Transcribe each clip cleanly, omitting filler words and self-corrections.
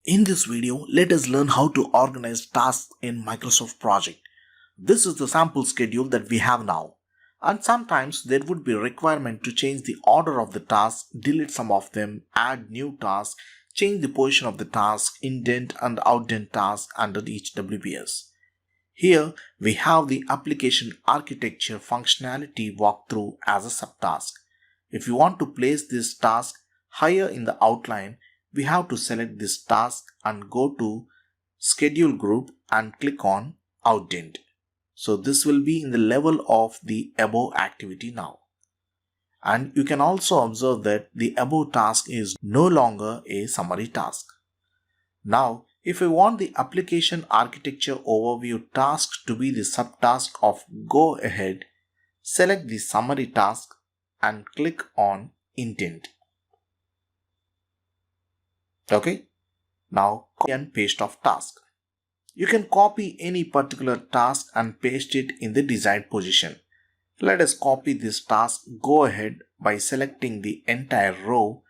In this video, let us learn how to organize tasks in Microsoft Project. This is the sample schedule that we have now. And sometimes there would be a requirement to change the order of the tasks, delete some of them, add new tasks, change the position of the task, indent and outdent tasks under each WPS. Here we have the application architecture functionality walkthrough as a subtask. If you want to place this task higher in the outline, we have to select this task and go to schedule group and click on outdent. So this will be in the level of the above activity now. And you can also observe that the above task is no longer a summary task. Now, if we want the application architecture overview task to be the subtask of go ahead, select the summary task and click on indent. Okay, now copy and paste of task. You can copy any particular task and paste it in the desired position. Let us copy this task go ahead by selecting the entire row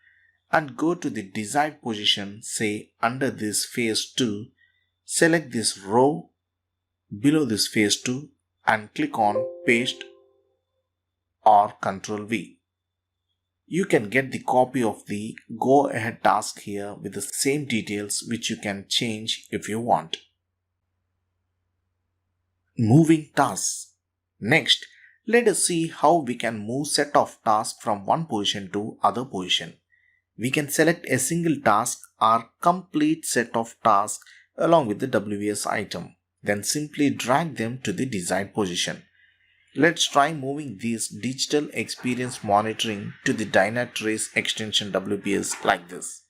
and go to the desired position, say under this phase 2, select this row below this phase 2 and click on paste or Ctrl V. You can get the copy of the go ahead task here with the same details which you can change if you want. Moving tasks. Next, let us see how we can move set of tasks from one position to other position. We can select a single task or complete set of tasks along with the WS item. Then simply drag them to the desired position. Let's try moving this digital experience monitoring to the dynatrace extension WPS like this.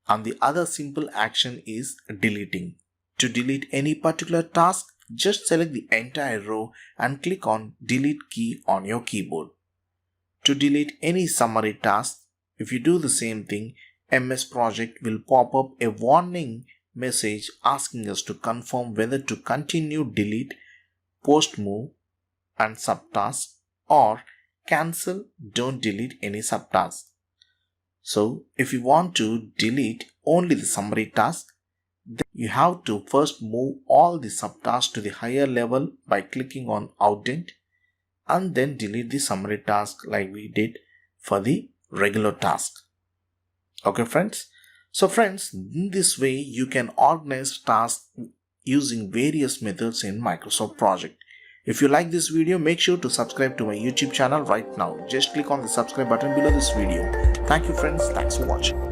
And the other simple action is deleting. To delete any particular task, just select the entire row and click on delete key on your keyboard. To delete any summary task, if you do the same thing, msproject will pop up a warning message asking us to confirm whether to continue delete, post move and subtask or cancel don't delete any subtask. So if you want to delete only the summary task, then you have to first move all the subtasks to the higher level by clicking on outdent and then delete the summary task like we did for the regular task. Okay friends? So friends, in this way you can organize tasks using various methods in Microsoft Project. If you like this video, make sure to subscribe to my YouTube channel right now. Just click on the subscribe button below this video. Thank you friends. Thanks for watching.